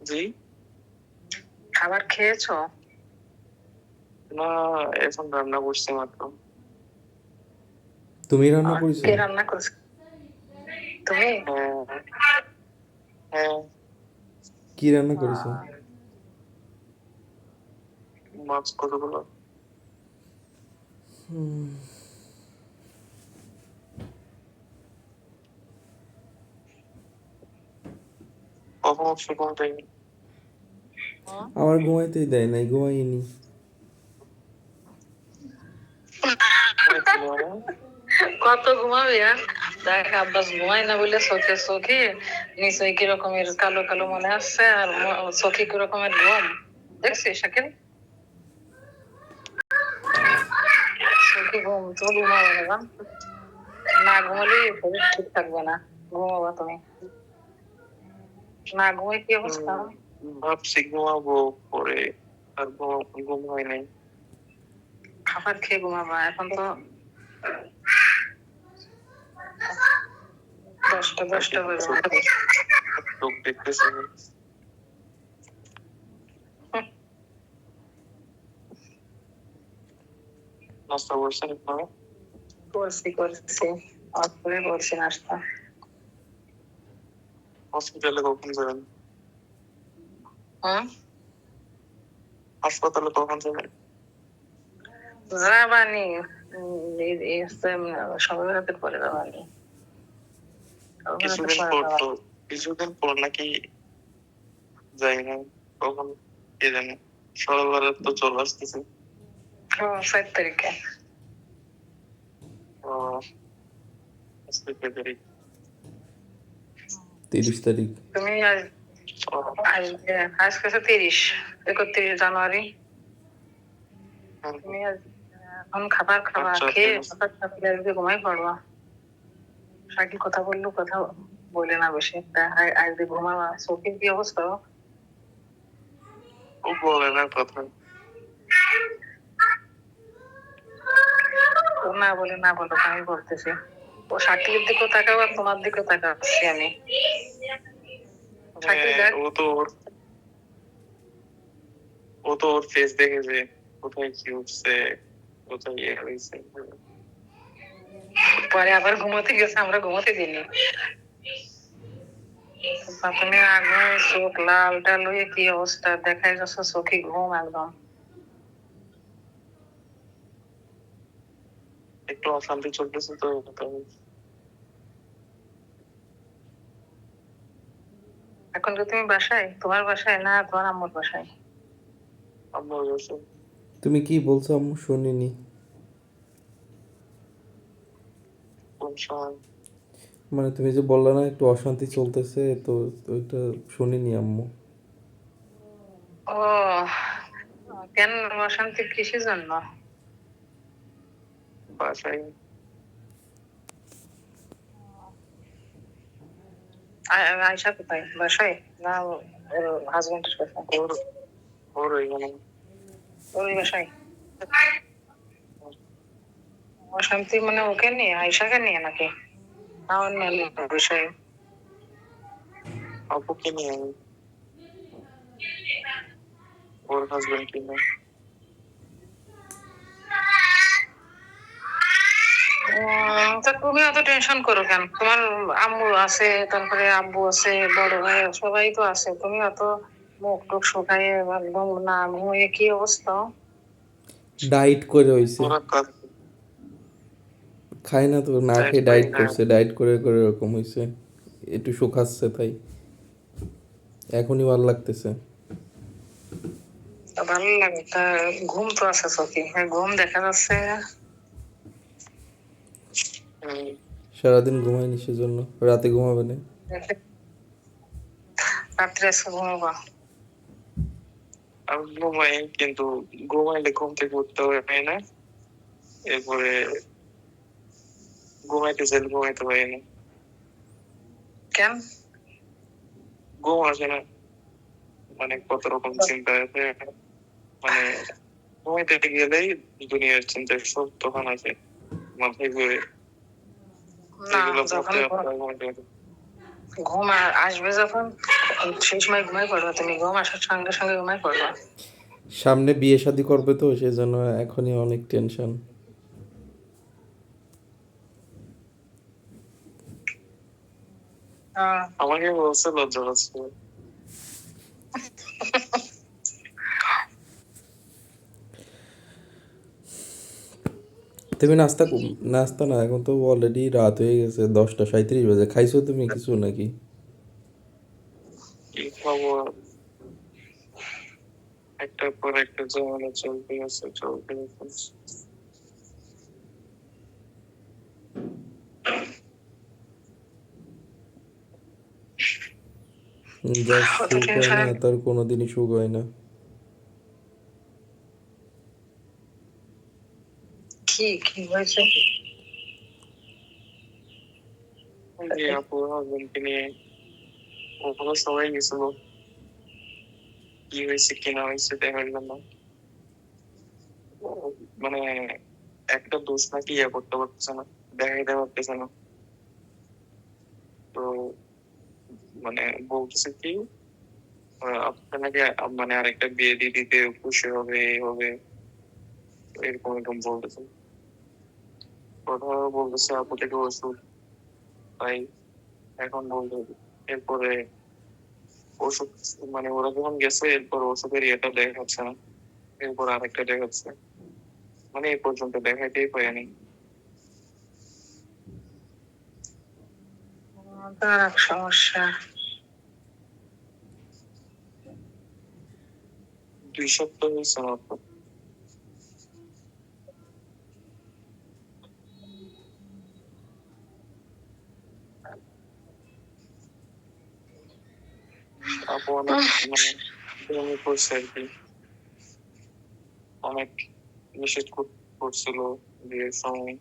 জি খাবার খেয়েছো? না, এখন রান্না করছি মাত্র। তুমি রান্না করেছো? কে রান্না করছে? তুমি? হ্যাঁ হ্যাঁ, কি রান্না করেছো? মাছ কতগুলো। কখন উঠছো কোন টাইমে? আমার ঘুমাইতেই দেয় নাই, ঘুমাইনি। কত ঘুমাবে আর? দেখ আব্বাস ঘুমায় না বলে চোখে চোখে নিশ্চয়ই কি রকমের কালো কালো মনে আসছে, আর চোখে কি রকমের ঘুম দেখছিস শাকিল? চোখে ঘুম, তুমি ঘুমাবে না? না ঘুমালে শরীর ঠিক থাকবে না। ঘুমাবা তুমি, না ঘুমাই কি অবস্থা? ভাবছি ঘুমাবো পরে, আর ঘুম হয় নাই। খাবার খেয়ে ঘুমাবা। এখন তো 10টা বেজে গেছে। লোক দেখতেছি। নাস্তা করছেন আপনারা? করছি অল্পই করছি নাস্তা। হসপিটালে কখন যাবেন? হাসপাতালে কখন যাবেন? যাবানি সবাই রাতের পরে যাবানি। কিছুদিন পর নাকি যাই না, কখন কে জানে। সরলবারের তো চলে আসতেছে। 7 তারিখে। ও, আজকে কয় তারিখ? 30 তারিখ। তুমি আসবে, আজকে 31 জানুয়ারি। তুমি এখন খাবার খাবা, খেয়ে খাবার ঘুমাই পড়বা। শাকিল কথা বললো, কথা বলে না বেশি। আজকে ঘুমাবা। চোখের কি অবস্থা? ও বলে না কথা। না বলে না বলো, আমি বলতেছি। ও শাকিলের দিকে তাকাও আর তোমার দিকে তাকাচ্ছি আমি। শাকিল দেখ, ও তো ওর ফেস দেখেছে, কোথায় কি উঠছে, কোথায় ইয়ে হয়েছে। পরে আবার ঘুমোতে গেছে, আমরা ঘুমোতে দিইনি। বাপনে আগুন, চোখ লাল টাল হয়ে কি অবস্থা দেখাই যাচ্ছে, চোখে ঘুম একদম। একটু অশান্তি চলতেছে তো। এখন কি তুমি বাসায়, তোমার বাসায় না তোমার আম্মুর বাসায়? আম্মুর বাসায়। তুমি কি বলছো আম্মু? শুনিনি। কোন সময়? মানে তুমি যে বললা না একটু অশান্তি চলতেছে, তো ওইটা শুনিনি আম্মু। ও, কেন অশান্তি কিসের জন্য? বাসায়। আয়শা কোথায়, বাসায় না ওর হাজবেন্ডের কাছে? ওর ওইখানে। ওই বাসায় অশান্তি মানে ওকে নিয়ে, আয়শাকে নিয়ে নাকি? আমার বিষয়ে আপুকে নিয়ে, ওর হাজবেন্ড কি না। তুমি অত টেনশন করো কেন? তোমার আম্মু আছে, তারপরে আব্বু আছে, বড় ভাই, সবাই তো আছে। তুমি অত মুখ টুক শুকাইয়ে একদম না ঘুমিয়ে কি অবস্থা? ডাইট করে হইছে, খায় না তো, না খেয়ে ডাইট করছে, ডাইট করে করে এরকম হইছে, একটু শুকাচ্ছে তাই। এখনই ভালো লাগতেছে। ভালো লাগে তা? ঘুম তো আছে চোখে, ঘুম দেখা যাচ্ছে। সারাদিন ঘুমায়নি সেজন্য রাতে ঘুমাবে না। রাত্রে এসে ঘুমাবা? আমি ঘুমাই, কিন্তু ঘুমাইলে ঘুম থেকে উঠতে হয় না। এরপরে ঘুমাইতে পারি না। কেন? ঘুম আসে না, মানে কত রকম চিন্তা আছে। মানে ঘুমাইতে গেলেই দুনিয়ার চিন্তা সব তখন আছে মাথায় ঘুরে। ঘুম আসবে যখন সেই সময় ঘুমাই পড়বা, তুমি ঘুম আসার সঙ্গে সঙ্গে ঘুমাই পড়বা। সামনে বিয়ে শাদী করবে তো সেই জন্য এখনই অনেক টেনশন। আমাকে বলছে লজ্জা পাচ্ছে। তুমি নাস্তা না, এখন তো অলরেডি রাত হয়ে গেছে, 10:37 বাজে। খাইছো তুমি কিছু নাকি? কি খবর, একটার পর একটা ঝামেলা চলতে আছে চলতে আছে। যার অত সুখ হয় না টেনশন। তার কোনোদিনই সুখ হয় না। কি হয়েছে? যে আপু হাজবেন্ডকে নিয়ে ওগুলো সবাই গেছিল, কি হয়েছে কি না হয়েছে দেখার জন্য। মানে একটা দোষ নাকি ইয়ে করতে পারতেছে না, দেখাইতে পারতেছে না। তো মানে বলতেছে কি আপনাকে মানে আরেকটা বিয়ে দিয়ে দিতে খুশি হবে এই হবে, এরকম এরকম বলতেছে। কথা বলতেছে আপু থেকে ওষুধ তাই এখন বলতে এরপরে ওষুধ মানে ওরা যখন গেছে এরপর ওষুধের ইয়েটা দেখাচ্ছে না, এরপর আরেকটা দেখাচ্ছে, মানে এই পর্যন্ত দেখাইতেই পারেনি। তার এক সমস্যা। 2 সপ্তাহ হয়েছে মাত্র। আপু অনেক মানে প্রেমে পড়ছে আর কি, অনেক নিষেধ করছিল বিয়ের সময়,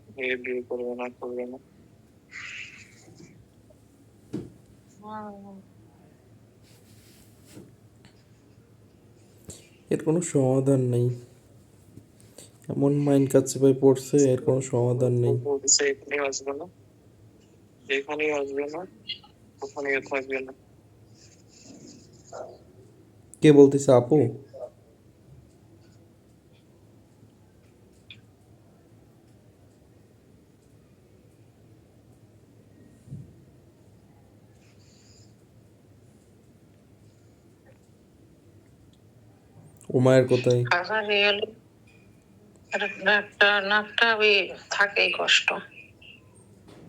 বিয়ে করবে না করবে না। এর কোনো সমাধান নেই, এমন মাইন্ড কাছে পড়ছে, এর কোনো সমাধান ও নেই। বলতেছে এখানে আসবে না, এখানেই আসবে না, ওখানেই থাকবে না। কে বলতেছে, আপু? ও মায়ের কোথায়? আচ্ছা রিয়েলি নাকটা ওই থাকেই কষ্ট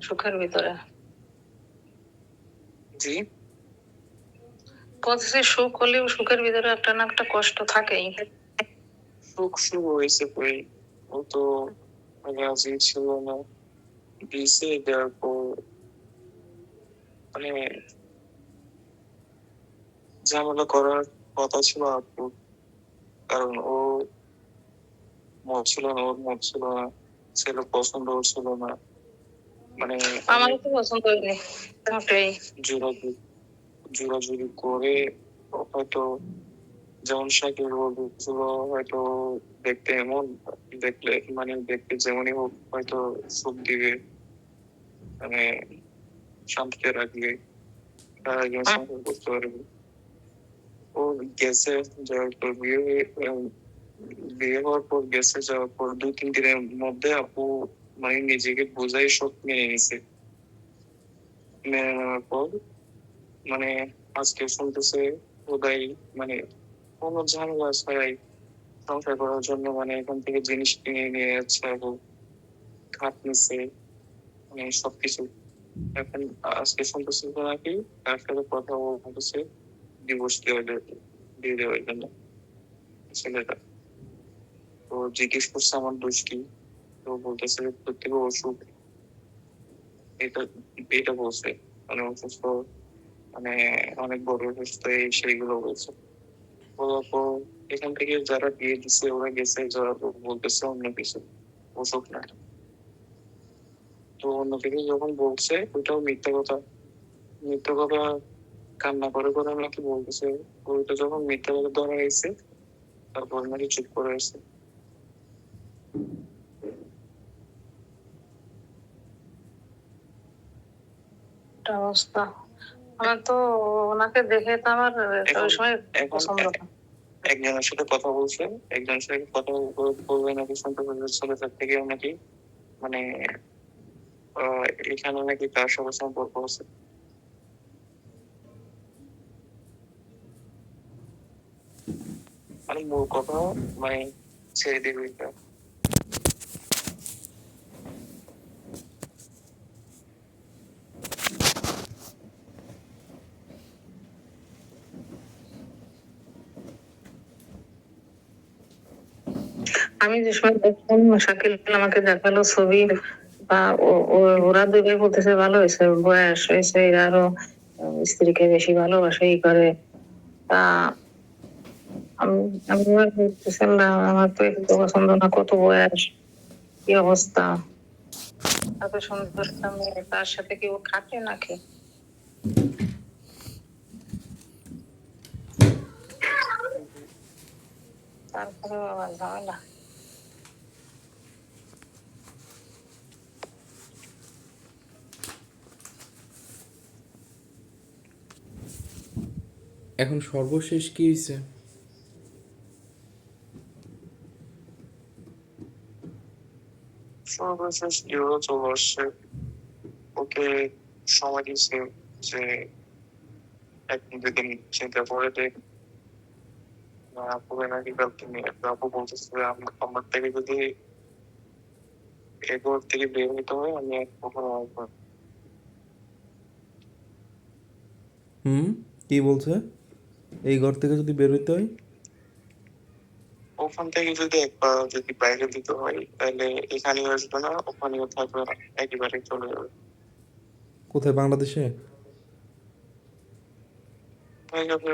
সুখের ভিতরে। জি, বলতেছি সুখ হলেও সুখের ভিতরে একটা না একটা কষ্ট থাকেই। সুখ শুরু হয়েছে কই, ও তো রাজি ছিল না, দিছে দেওয়ার পর মানে ঝামেলা করার কথা ছিল আপু, কারণ ও মত ছিল না, ওর মত ছিল না, ছেলে পছন্দ ছিল না, মানে আমারও অনেক তো পছন্দ হয়নি ওটাই। জোরাজুরি জোরাজুরি করে হয়তো, যেমন শাকিল বলছিল হয়তো দেখতে এমন, দেখলে মানে দেখতে যেমনই হোক হয়তো সুখ দিবে, মানে শান্তিতে রাখবে, তার একজন সংসার করতে পারবে। ও গেছে যাওয়ার পর বিয়ে হওয়ার পর গেছে, যাওয়ার পর 2-3 দিনের মধ্যে আপু মানে নিজেকে বোঝাই সব মেনে নিছে। মেনে নেওয়ার পর মানে আজকে শুনতেছে ওদাই মানে কোনো ঝামেলা ছাড়াই সংসার করার জন্য মানে এখান থেকে জিনিস কিনে নিয়ে যাচ্ছে এবং খাট নিচ্ছে, মানে সবকিছু। এখন আজকে শুনতেছে তো নাকি তার সাথে কথা বলতেছে ডিভোর্স দিয়ে দেওয়ার জন্য ছেলেটা। তো জিজ্ঞেস করছে আমার দোষ কি, তো বলতেছে তোর থেকে অসুখ, এটা এটা বলছে, মানে অসুস্থ, মানে অনেক বড় অসুস্থ এই সেইগুলো বলছে। বলার পর এখান থেকে যারা বিয়ে দিচ্ছে ওরা গেছে, যারা বলতেছে অন্য কিছু, অসুখ না। তো অন্য কিছু যখন বলছে ওইটাও মিথ্যা কথা, মিথ্যা কথা কান্না করে করে নাকি বলতেছে, ওইটা যখন মিথ্যা কথা ধরা হয়েছে তারপর নাকি চুপ করে আছে। একটা অবস্থা। আমার তো ওনাকে দেখে তো আমার এখন ওই সময় এখন পছন্দ না। একজনের সাথে কথা বলছে, একজনের সাথে কথা বলবে নাকি শুনতে পারবে ছোটদের থেকে নাকি, মানে এখানে নাকি তার সাথে সম্পর্ক আছে। মানে মূল কথা, মানে ছেড়ে দিবে এটা। আমি যে সময় দেখলাম শাকিল আমাকে দেখালো ছবি, বা ওরা দুটোই বলতেছে ভালো হয়েছে, বয়স হয়েছে, এরা আরো স্ত্রীকে বেশি ভালোবাসে ই করে। তা আমি আমি আর বলতেছিলাম না, আমার তো একটু পছন্দ না, কত বয়স, কি অবস্থা, এত সুন্দর একটা মেয়ে, তার সাথে কি ও খাটে নাকি? তারপরে আবার ঝামেলা। এখন সর্বশেষ কি হয়েছে? সর্বশেষ ইউরো চলে আসছে, ওকে সময় দিচ্ছে যে 1-2 দিন চিন্তা করে দেখ। আপুকে নাকি কালকে নিয়ে, আপু বলতেছে যে আমার থেকে যদি এগোর থেকে বের হতে হয় আমি কখনো আসবো না। কি বলছে? এই ঘর থেকে যদি বের হইতে হয়? ওখান থেকে যদি একবার যদি বাইরে দিতে হয় তাহলে এখানেও আসবে না, ওখানেও থাকবে না, একেবারে চলে যাবে। কোথায়, বাংলাদেশে? হয়ে যাবে।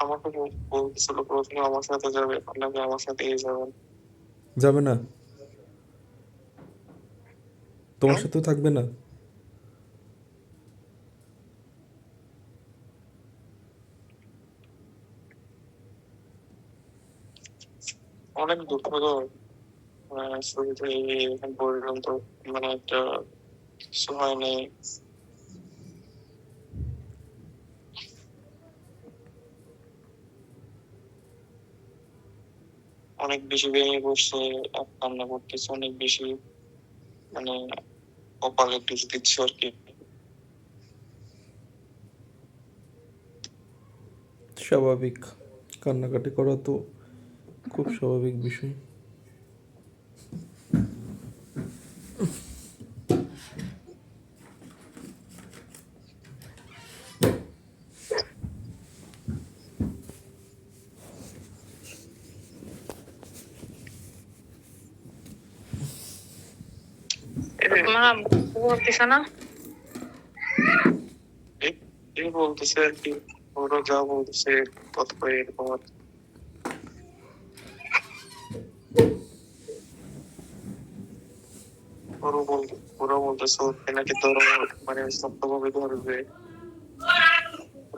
আমাকে বলছিল প্রথমে আমার সাথে যাবে, আপনাকে আমার সাথেই যাবেন। যাবে না? তোমার হুম? সাথেও থাকবে না? অনেক দুঃখজনক। শুরুতে এখন পর্যন্ত মানে একটা কিছু হয়নি। অনেক বেশি ভেঙে পড়ছে, আর কান্না করতেছে অনেক বেশি, মানে কপালে দোষ দিচ্ছে আর কি। স্বাভাবিক, কান্নাকাটি করা তো খুব স্বাভাবিক বিষয়। মা বলতেছে না? এই বলতেছে আর কি, ওরা যা বলতেছে কথা এরকম আর কি। ওরা বলতেছে ওকে নাকি ধরো, মানে শক্তভাবে ধরবে,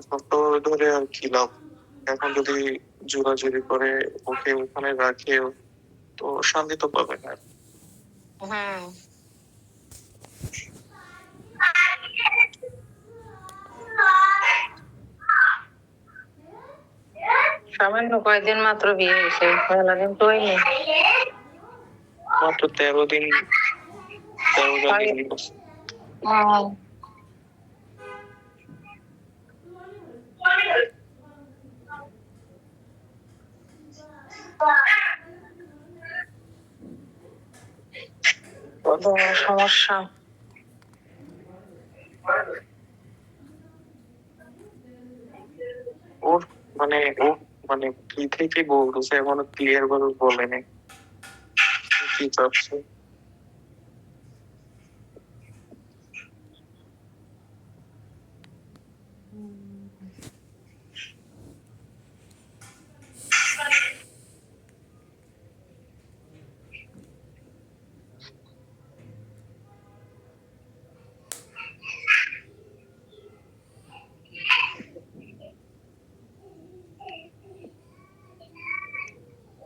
শক্তভাবে ধরে আর কি লাভ। এখন যদি জোরাজুরি করে ওকে ওখানে রাখে, তো শান্তি তো পাবে না। হ্যাঁ, সামান্য কয়েকদিন মাত্র বিয়ে হয়েছে, মেলা দিন তো হয়নি। মাত্র 13 দিন, 13 দিন বসে। কত বড় সমস্যা। ওর মানে ও মানে কি থেকে বলতেছে এখনো ক্লিয়ার ভাবে বলেনি কি চাচ্ছে।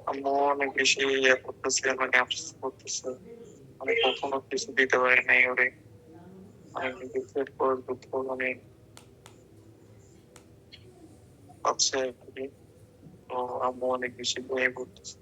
আম্মু অনেক বেশি ইয়ে করতেছে, মানে আফসোস করতেছে, মানে কখনো কিছু দিতে পারে নাই ওরে, অনেক দুঃখের পর দুঃখ, মানে পাচ্ছে আর কি। তো আম্মু অনেক বেশি ভয়ে পড়তেছে।